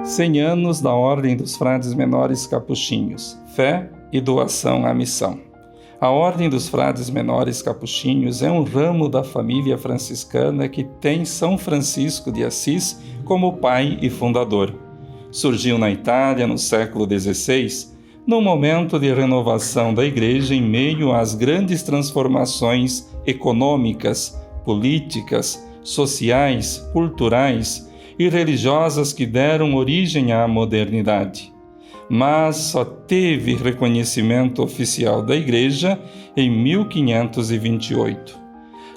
100 anos da Ordem dos Frades Menores Capuchinhos, fé e doação à missão. A Ordem dos Frades Menores Capuchinhos é um ramo da família franciscana que tem São Francisco de Assis como pai e fundador. Surgiu na Itália no século XVI, num momento de renovação da Igreja em meio às grandes transformações econômicas, políticas, sociais, culturais e religiosas que deram origem à modernidade. Mas só teve reconhecimento oficial da Igreja em 1528.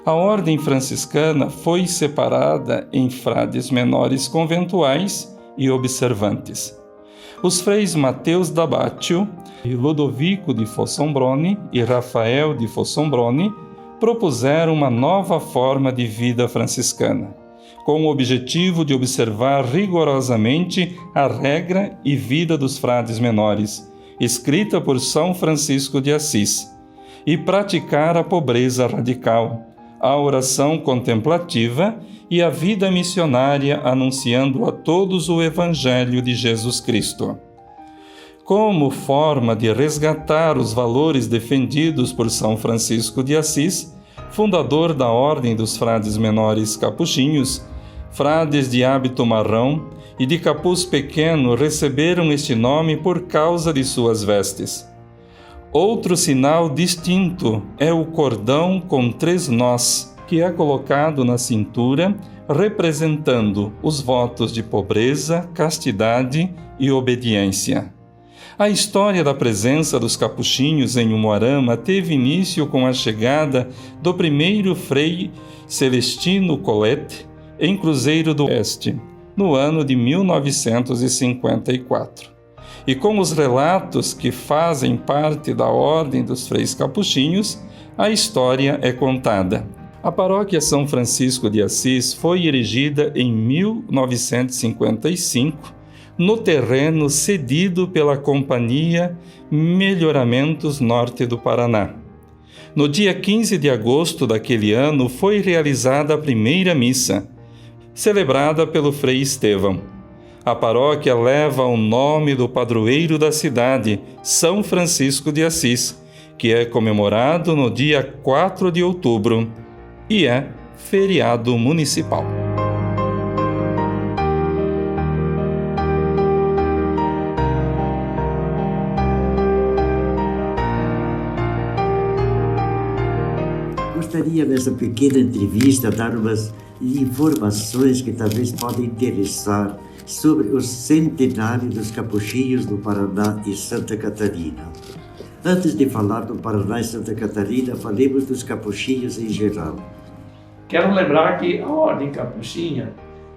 A Ordem Franciscana foi separada em frades menores conventuais e observantes. Os freis Mateus d'Abatio, Ludovico de Fossombrone e Rafael de Fossombrone propuseram uma nova forma de vida franciscana, com o objetivo de observar rigorosamente a regra e vida dos frades menores, escrita por São Francisco de Assis, e praticar a pobreza radical, a oração contemplativa e a vida missionária anunciando a todos o Evangelho de Jesus Cristo. Como forma de resgatar os valores defendidos por São Francisco de Assis, fundador da Ordem dos Frades Menores Capuchinhos, frades de hábito marrão e de capuz pequeno receberam este nome por causa de suas vestes. Outro sinal distinto é o cordão com 3 nós, que é colocado na cintura, representando os votos de pobreza, castidade e obediência. A história da presença dos capuchinhos em Umuarama teve início com a chegada do primeiro frei Celestino Colette em Cruzeiro do Oeste, no ano de 1954. E com os relatos que fazem parte da Ordem dos Freis Capuchinhos, a história é contada. A paróquia São Francisco de Assis foi erigida em 1955, no terreno cedido pela Companhia Melhoramentos Norte do Paraná. No dia 15 de agosto daquele ano foi realizada a primeira missa, celebrada pelo Frei Estevão. A paróquia leva o nome do padroeiro da cidade, São Francisco de Assis, que é comemorado no dia 4 de outubro e é feriado municipal. Gostaria nessa pequena entrevista dar umas informações que talvez podem interessar sobre o centenário dos Capuchinhos do Paraná e Santa Catarina. Antes de falar do Paraná e Santa Catarina, falemos dos Capuchinhos em geral. Quero lembrar que a Ordem Capuchinha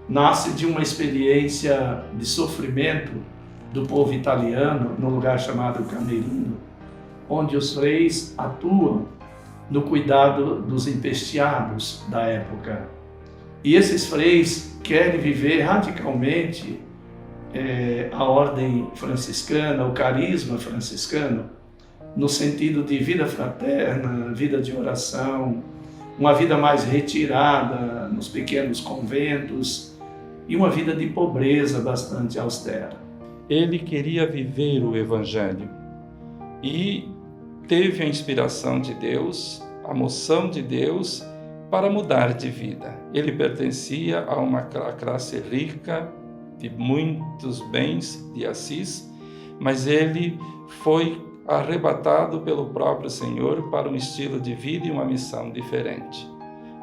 nasce de uma experiência de sofrimento do povo italiano no lugar chamado Camerino, onde os freis atuam no cuidado dos empesteados da época. E esses freis querem viver radicalmente a ordem franciscana, o carisma franciscano, no sentido de vida fraterna, vida de oração, uma vida mais retirada nos pequenos conventos e uma vida de pobreza bastante austera. Ele queria viver o Evangelho e teve a inspiração de Deus, a moção de Deus para mudar de vida. Ele pertencia a uma classe rica de muitos bens de Assis, mas ele foi arrebatado pelo próprio Senhor para um estilo de vida e uma missão diferente.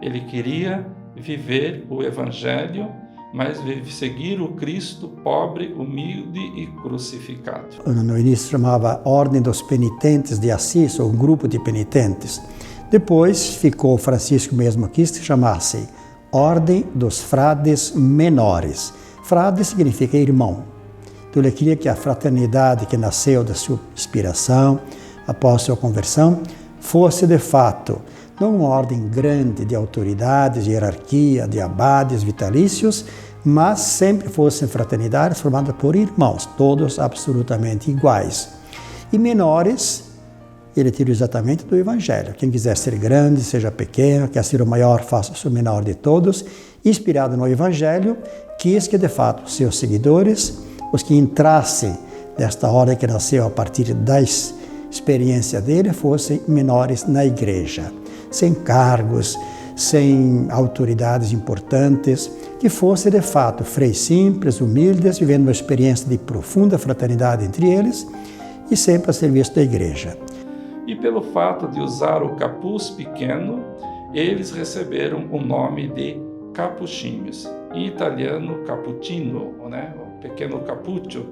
Ele queria viver o Evangelho, mas seguir o Cristo pobre, humilde e crucificado. No início chamava Ordem dos Penitentes de Assis, ou um grupo de penitentes. Depois ficou Francisco mesmo quis que chamasse Ordem dos Frades Menores. Frade significa irmão. Então ele queria que a fraternidade que nasceu da sua inspiração, após sua conversão, fosse de fato não uma ordem grande de autoridades, de hierarquia, de abades vitalícios, mas sempre fossem fraternidades formadas por irmãos, todos absolutamente iguais. E menores, ele tirou exatamente do Evangelho. Quem quiser ser grande, seja pequeno, quer ser o maior, faça-se o menor de todos. Inspirado no Evangelho, quis que, de fato, seus seguidores os que entrassem desta ordem que nasceu a partir da experiência dele fossem menores na igreja, sem cargos, sem autoridades importantes, que fossem de fato freis simples, humildes, vivendo uma experiência de profunda fraternidade entre eles e sempre a serviço da igreja. E pelo fato de usar o capuz pequeno, eles receberam o nome de capuchinhos. Em italiano, cappuccino, né? O pequeno cappuccio.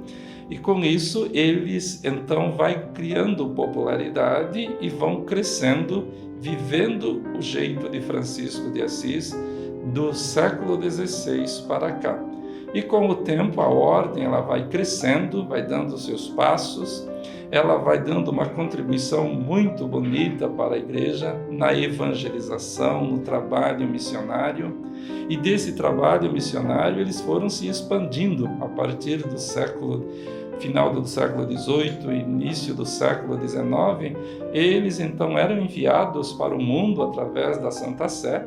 E com isso, eles então vão criando popularidade e vão crescendo, vivendo o jeito de Francisco de Assis do século XVI para cá. E com o tempo, a ordem ela vai crescendo, vai dando seus passos, ela vai dando uma contribuição muito bonita para a igreja na evangelização, no trabalho missionário. E desse trabalho missionário eles foram se expandindo a partir do final do século XVIII, início do século XIX. Eles então eram enviados para o mundo através da Santa Sé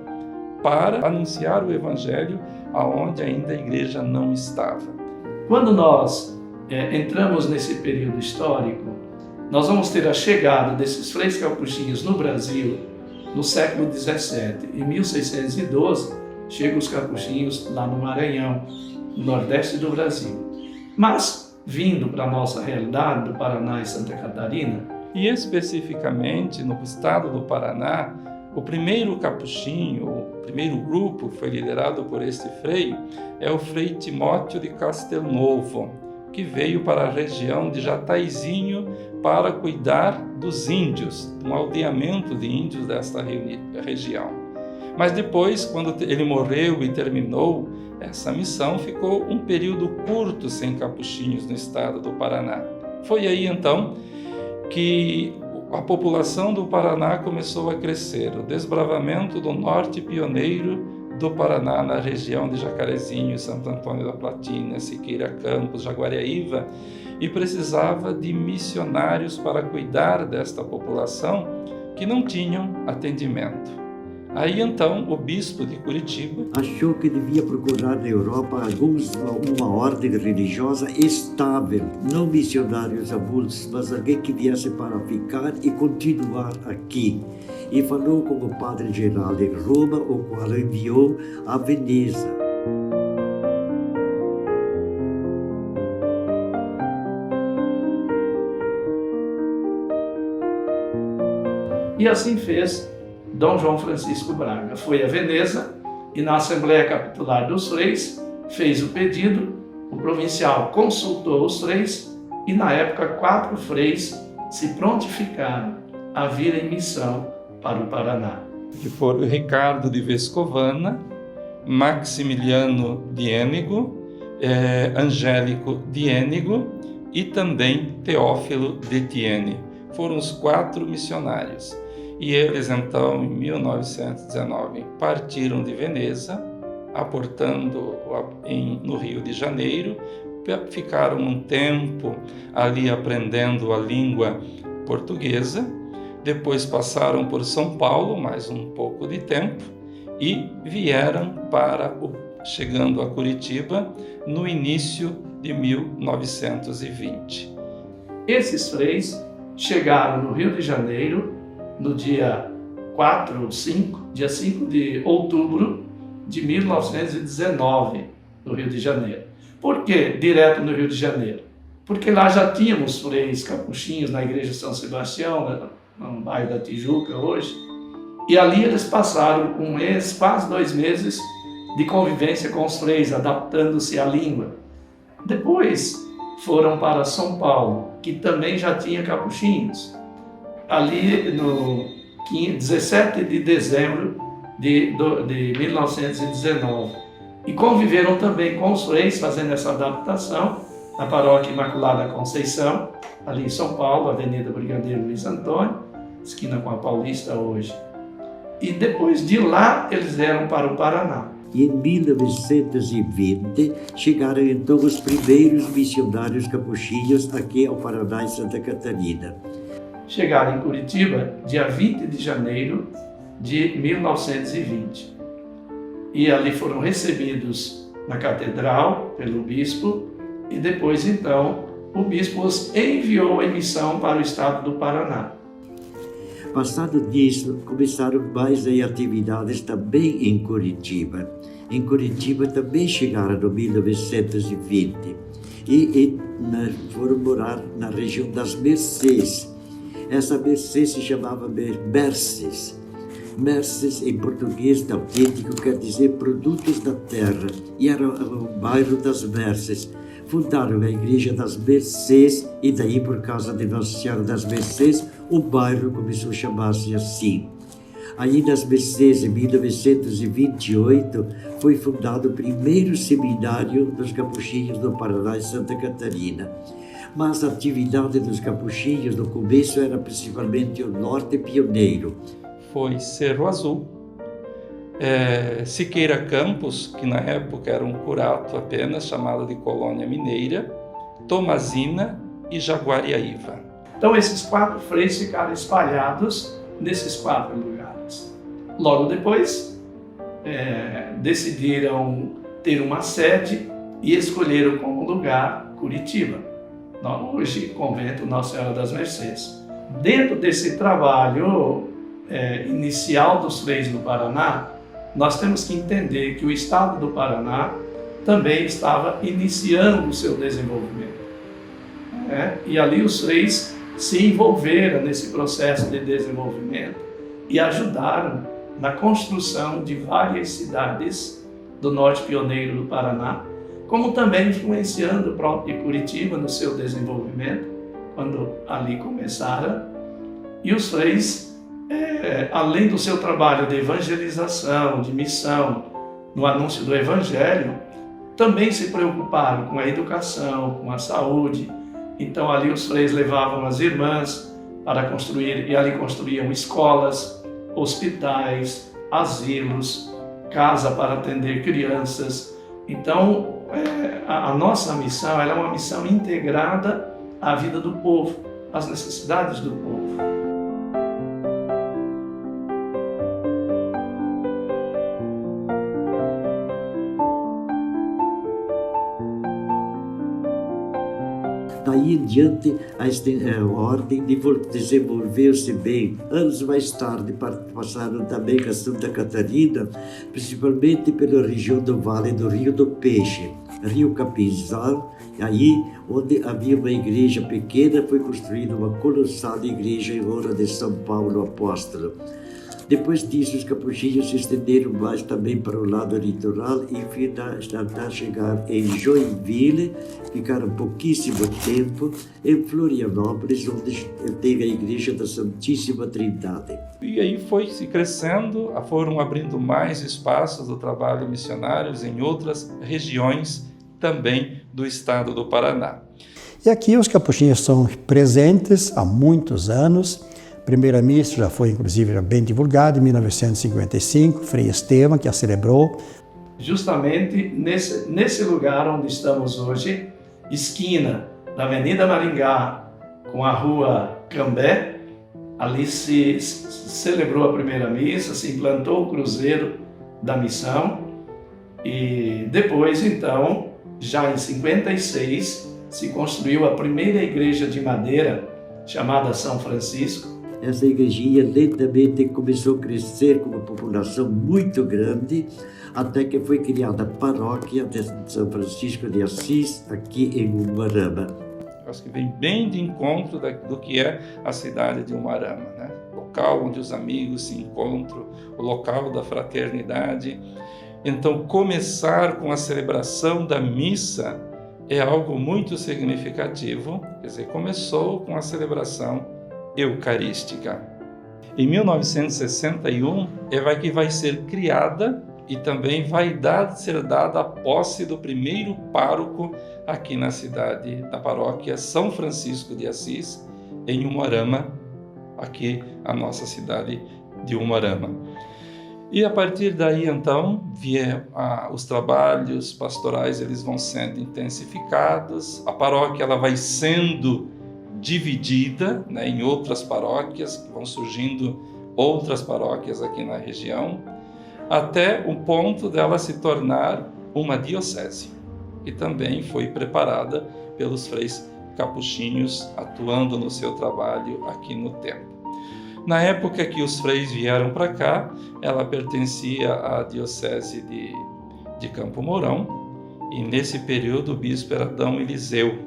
para anunciar o Evangelho aonde ainda a igreja não estava. Quando nós entramos nesse período histórico, nós vamos ter a chegada desses freis capuchinhos no Brasil no século XVII. Em 1612, chegam os capuchinhos lá no Maranhão, no nordeste do Brasil. Mas, vindo para a nossa realidade do Paraná e Santa Catarina, e especificamente no estado do Paraná, o primeiro capuchinho, o primeiro grupo que foi liderado por este frei é o frei Timóteo de Castelnovo, que veio para a região de Jataizinho para cuidar dos índios, um aldeamento de índios desta região. Mas depois, quando ele morreu e terminou essa missão, ficou um período curto sem capuchinhos no estado do Paraná. Foi aí então que a população do Paraná começou a crescer. O desbravamento do norte pioneiro do Paraná, na região de Jacarezinho, Santo Antônio da Platina, Siqueira Campos, Jaguariaíva, e precisava de missionários para cuidar desta população que não tinham atendimento. Aí então o bispo de Curitiba achou que devia procurar na Europa uma ordem religiosa estável, não missionários avulsos, mas alguém que viesse para ficar e continuar aqui. E falou com o padre Geraldo em Roma, o qual enviou a Veneza. e assim fez Dom João Francisco Braga. Foi a Veneza e na Assembleia Capitular dos Freis fez o pedido, o provincial consultou os freis e na época 4 freis se prontificaram a vir em missão para o Paraná. Que foram Ricardo de Vescovana, Maximiliano Diênigo, Angélico Diênigo e também Teófilo de Thiene. Foram os 4 missionários. E eles então, em 1919, partiram de Veneza, aportando no Rio de Janeiro, ficaram um tempo ali aprendendo a língua portuguesa, depois passaram por São Paulo, mais um pouco de tempo, e vieram chegando a Curitiba no início de 1920. Esses freis chegaram no Rio de Janeiro no dia 5 de outubro de 1919, no Rio de Janeiro. Por que direto no Rio de Janeiro? Porque lá já tínhamos freis capuchinhos na igreja São Sebastião, no bairro da Tijuca hoje, e ali eles passaram quase 2 meses de convivência com os freis, adaptando-se à língua. Depois foram para São Paulo, que também já tinha capuchinhos, ali no 17 de dezembro de 1919. E conviveram também com os freis, fazendo essa adaptação na Paróquia Imaculada Conceição, ali em São Paulo, Avenida Brigadeiro Luiz Antônio, esquina com a Paulista hoje. E depois de lá, eles vieram para o Paraná. E em 1920 chegaram então os primeiros missionários capuchinhos aqui ao Paraná e Santa Catarina. Chegaram em Curitiba dia 20 de janeiro de 1920. E ali foram recebidos na catedral pelo bispo e depois, então, o bispo os enviou em missão para o estado do Paraná. Passado disso, começaram mais atividades também em Curitiba. Em Curitiba também chegaram no 1920 e foram morar na região das Mercês. Essa Mercês se chamava Merces. Merces, em português autêntico, quer dizer produtos da terra, e era o bairro das Merces. Fundaram a Igreja das Mercês e daí, por causa de Nossa Senhora das Mercês, o bairro começou a chamar-se assim. Aí nas Mercês, em 1928, foi fundado o primeiro seminário dos capuchinhos do Paraná e Santa Catarina. Mas a atividade dos capuchinhos no começo era principalmente o norte pioneiro. Foi Cerro Azul, Siqueira Campos, que na época era um curato apenas, chamado de Colônia Mineira, Tomazina e Jaguariaíva. Então esses 4 freis ficaram espalhados nesses 4 lugares. Logo depois, decidiram ter uma sede e escolheram como lugar Curitiba. Hoje, convento Nossa Senhora das Mercês. Dentro desse trabalho inicial dos freis do Paraná, nós temos que entender que o estado do Paraná também estava iniciando o seu desenvolvimento. E ali os freis se envolveram nesse processo de desenvolvimento e ajudaram na construção de várias cidades do norte pioneiro do Paraná, como também influenciando o próprio Curitiba no seu desenvolvimento, quando ali começaram. E os freis, além do seu trabalho de evangelização, de missão, no anúncio do Evangelho, também se preocuparam com a educação, com a saúde. Então ali os freis levavam as irmãs para construir, e ali construíam escolas, hospitais, asilos, casa para atender crianças. Então a nossa missão ela é uma missão integrada à vida do povo, às necessidades do povo. Daí em diante, a ordem desenvolveu-se bem. Anos mais tarde, passaram também a Santa Catarina, principalmente pela região do Vale do Rio do Peixe, Rio Capinzal. Aí, onde havia uma igreja pequena, foi construída uma colossal igreja em honra de São Paulo Apóstolo. Depois disso, os capuchinhos se estenderam mais também para o lado litoral e até chegar em Joinville, ficaram pouquíssimo tempo, em Florianópolis, onde teve a Igreja da Santíssima Trindade. E aí foi se crescendo, foram abrindo mais espaços do trabalho missionários em outras regiões também do estado do Paraná. E aqui os capuchinhos são presentes há muitos anos. A primeira missa já foi, inclusive, bem divulgada em 1955, Frei Estevam, que a celebrou. Justamente nesse lugar onde estamos hoje, esquina da Avenida Maringá com a Rua Cambé, ali se celebrou a primeira missa, se implantou o cruzeiro da missão e depois, então, já em 56, se construiu a primeira igreja de madeira chamada São Francisco. Essa igrejinha lentamente começou a crescer com uma população muito grande, até que foi criada a paróquia de São Francisco de Assis, aqui em Umuarama. Acho que vem bem de encontro do que é a cidade de Umuarama, né? Local onde os amigos se encontram, o local da fraternidade. Então, começar com a celebração da missa é algo muito significativo. Quer dizer, começou com a celebração eucarística. Em 1961 que vai ser criada e também vai ser dada a posse do primeiro pároco aqui na cidade da paróquia São Francisco de Assis, em Umuarama, aqui a nossa cidade de Umuarama. E a partir daí, então, os trabalhos pastorais eles vão sendo intensificados, a paróquia ela vai sendo dividida, né, em outras paróquias, vão surgindo outras paróquias aqui na região, até o ponto dela se tornar uma diocese. e também foi preparada pelos freis capuchinhos atuando no seu trabalho aqui no templo. Na época que os freis vieram para cá, ela pertencia à diocese de Campo Mourão, e nesse período o bispo era D. Eliseu.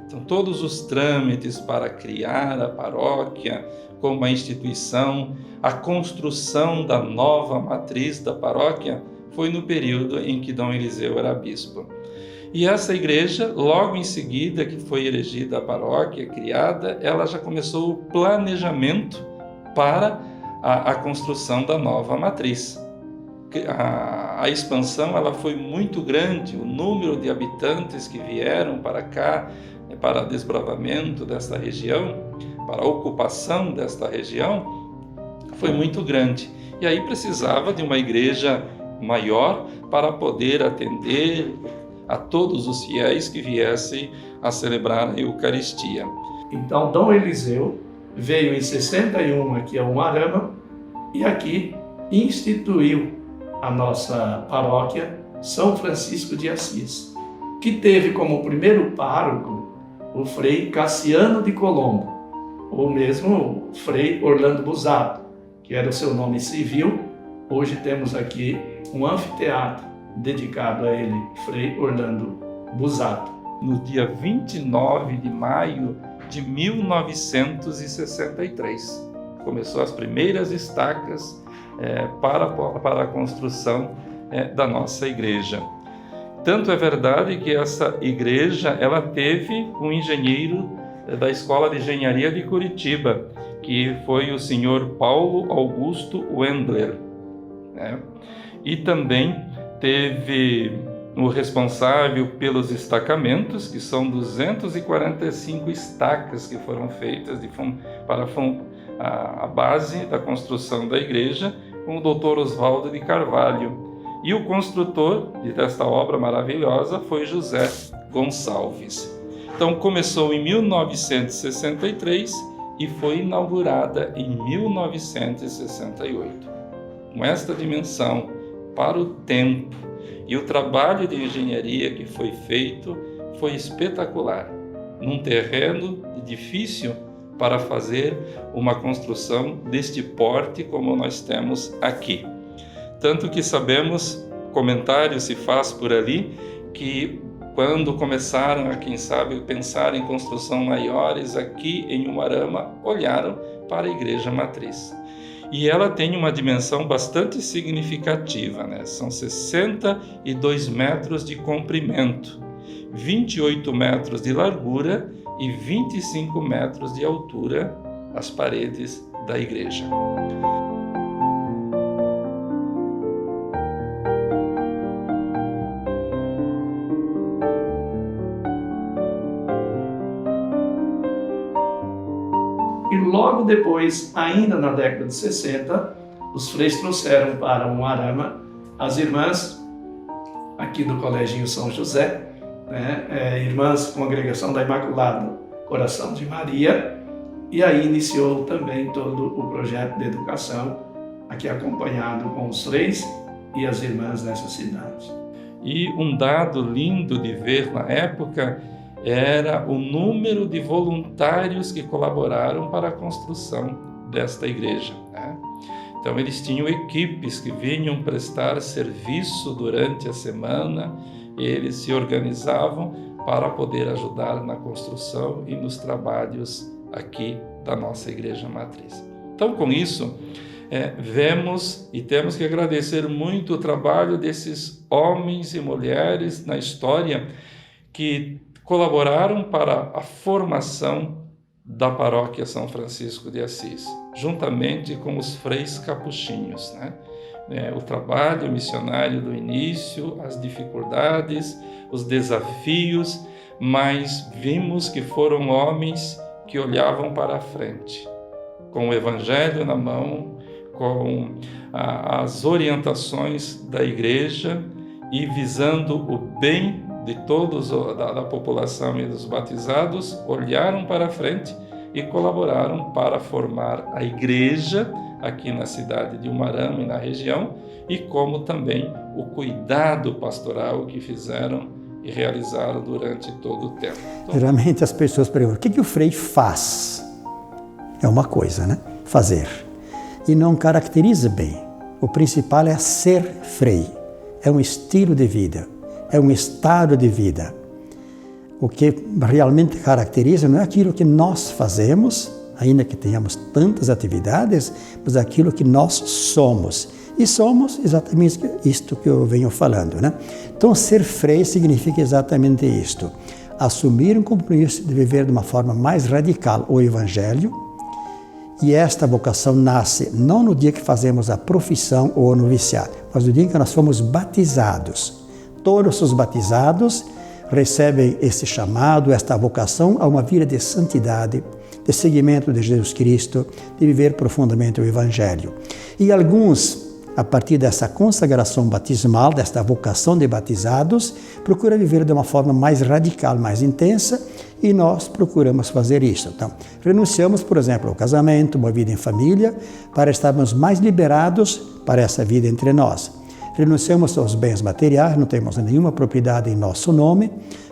Então todos os trâmites para criar a paróquia como a instituição, a construção da nova matriz da paróquia, foi no período em que D. Eliseu era bispo. E essa igreja, logo em seguida que foi erigida a paróquia, criada, ela já começou o planejamento para a construção da nova matriz. A expansão ela foi muito grande, o número de habitantes que vieram para cá, para desbravamento desta região, para a ocupação desta região, foi muito grande. E aí precisava de uma igreja maior para poder atender a todos os fiéis que viessem a celebrar a Eucaristia. Então, D. Eliseu veio em 61 aqui a Umuarama e aqui instituiu a nossa paróquia São Francisco de Assis, que teve como primeiro pároco o frei Cassiano de Colombo, ou mesmo o frei Orlando Busato, que era o seu nome civil. Hoje temos aqui um anfiteatro dedicado a ele, frei Orlando Busato. No dia 29 de maio de 1963, começou as primeiras estacas para a construção da nossa igreja. Tanto é verdade que essa igreja ela teve um engenheiro da Escola de Engenharia de Curitiba, que foi o senhor Paulo Augusto Wendler, né? E também teve o responsável pelos estacamentos, que são 245 estacas que foram feitas para a base da construção da igreja, com o Dr. Oswaldo de Carvalho. E o construtor desta obra maravilhosa foi José Gonçalves. Então começou em 1963 e foi inaugurada em 1968. Com esta dimensão para o tempo e o trabalho de engenharia que foi feito foi espetacular, num terreno difícil para fazer uma construção deste porte como nós temos aqui. Tanto que sabemos, comentário se faz por ali, que quando começaram a, quem sabe, pensar em construção maiores aqui em Umuarama, olharam para a Igreja Matriz. E ela tem uma dimensão bastante significativa, né? São 62 metros de comprimento, 28 metros de largura e 25 metros de altura as paredes da igreja. E logo depois, ainda na década de 60, os freis trouxeram para Umuarama as irmãs aqui do Colégio São José, né? Irmãs Congregação da Imaculada Coração de Maria, e aí iniciou também todo o projeto de educação, aqui acompanhado com os freis e as irmãs dessa cidade. E um dado lindo de ver na época era o número de voluntários que colaboraram para a construção desta igreja, né? Então eles tinham equipes que vinham prestar serviço durante a semana, e eles se organizavam para poder ajudar na construção e nos trabalhos aqui da nossa Igreja Matriz. Então, com isso, vemos e temos que agradecer muito o trabalho desses homens e mulheres na história que colaboraram para a formação da Paróquia São Francisco de Assis, juntamente com os freis capuchinhos, né? O trabalho missionário do início, as dificuldades, os desafios, mas vimos que foram homens que olhavam para a frente, com o Evangelho na mão, com as orientações da Igreja e visando o bem de todos, da população e dos batizados, olharam para a frente e colaboraram para formar a Igreja aqui na cidade de Umuarama e na região, e como também o cuidado pastoral que fizeram e realizaram durante todo o tempo. Então, geralmente as pessoas perguntam, o que o Frei faz? É uma coisa, né? Fazer. E não caracteriza bem. O principal é ser Frei. É um estilo de vida, é um estado de vida. O que realmente caracteriza não é aquilo que nós fazemos, ainda que tenhamos tantas atividades, mas aquilo que nós somos. E somos exatamente isto que eu venho falando, né? Então, ser Frei significa exatamente isto. Assumir um compromisso de viver de uma forma mais radical o Evangelho. E esta vocação nasce não no dia que fazemos a profissão ou o noviciado, mas no dia em que nós fomos batizados. Todos os batizados recebem esse chamado, esta vocação a uma vida de santidade, de seguimento de Jesus Cristo, de viver profundamente o Evangelho. E alguns, a partir dessa consagração batismal, desta vocação de batizados, procuram viver de uma forma mais radical, mais intensa, e nós procuramos fazer isso. Então, renunciamos, por exemplo, ao casamento, uma vida em família, para estarmos mais liberados para essa vida entre nós. Renunciamos aos bens materiais, não temos nenhuma propriedade em nosso nome,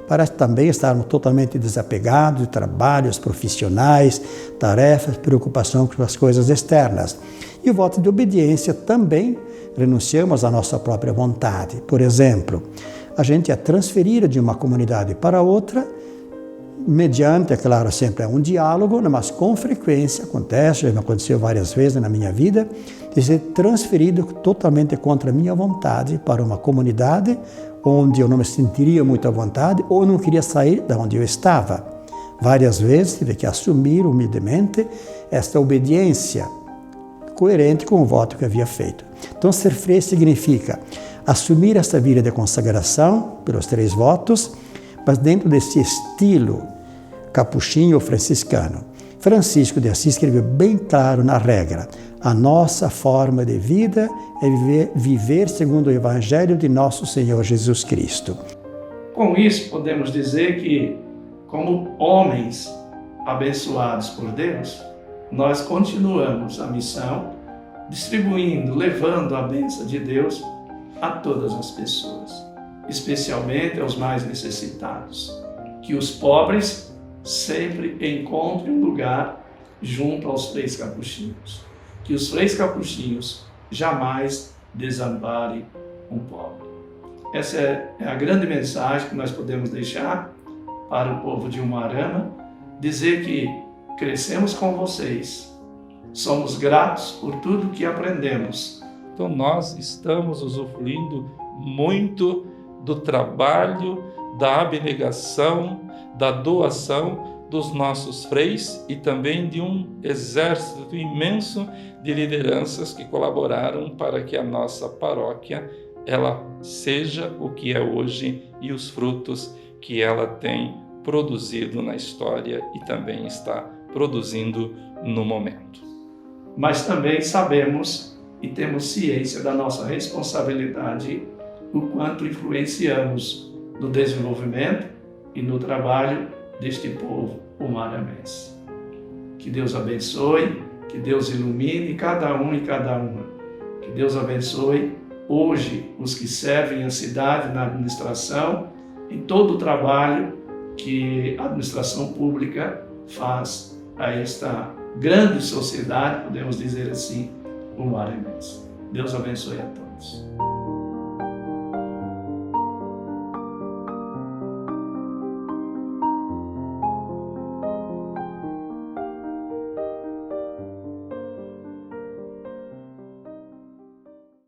para também estarmos totalmente desapegados de trabalhos profissionais, tarefas, preocupação com as coisas externas. E o voto de obediência também renunciamos à nossa própria vontade. Por exemplo, a gente é transferida de uma comunidade para outra, mediante, é claro, sempre é um diálogo, mas com frequência acontece, já me aconteceu várias vezes na minha vida, de ser transferido totalmente contra a minha vontade para uma comunidade onde eu não me sentiria muito à vontade ou não queria sair de onde eu estava. Várias vezes tive que assumir humildemente esta obediência coerente com o voto que havia feito. Então, ser Frei significa assumir essa vida de consagração pelos 3 votos, mas dentro desse estilo capuchinho ou franciscano. Francisco de Assis escreveu bem claro na regra: a nossa forma de vida é viver segundo o Evangelho de nosso Senhor Jesus Cristo. Com isso, podemos dizer que, como homens abençoados por Deus, nós continuamos a missão, distribuindo, levando a bênção de Deus a todas as pessoas, especialmente aos mais necessitados. Que os pobres sempre encontrem um lugar junto aos freis capuchinhos. Que os freis capuchinhos jamais desamparem um pobre. Essa é a grande mensagem que nós podemos deixar para o povo de Umuarama, dizer que crescemos com vocês, somos gratos por tudo que aprendemos. Então nós estamos usufruindo muito do trabalho, da abnegação, da doação dos nossos freis e também de um exército imenso de lideranças que colaboraram para que a nossa paróquia ela seja o que é hoje e os frutos que ela tem produzido na história e também está produzindo no momento. Mas também sabemos e temos ciência da nossa responsabilidade, o quanto influenciamos no desenvolvimento e no trabalho deste povo umuaramense. Que Deus abençoe, que Deus ilumine cada um e cada uma. Que Deus abençoe hoje os que servem a cidade na administração, em todo o trabalho que a administração pública faz a esta grande sociedade, podemos dizer assim, umuaramense. Deus abençoe a todos.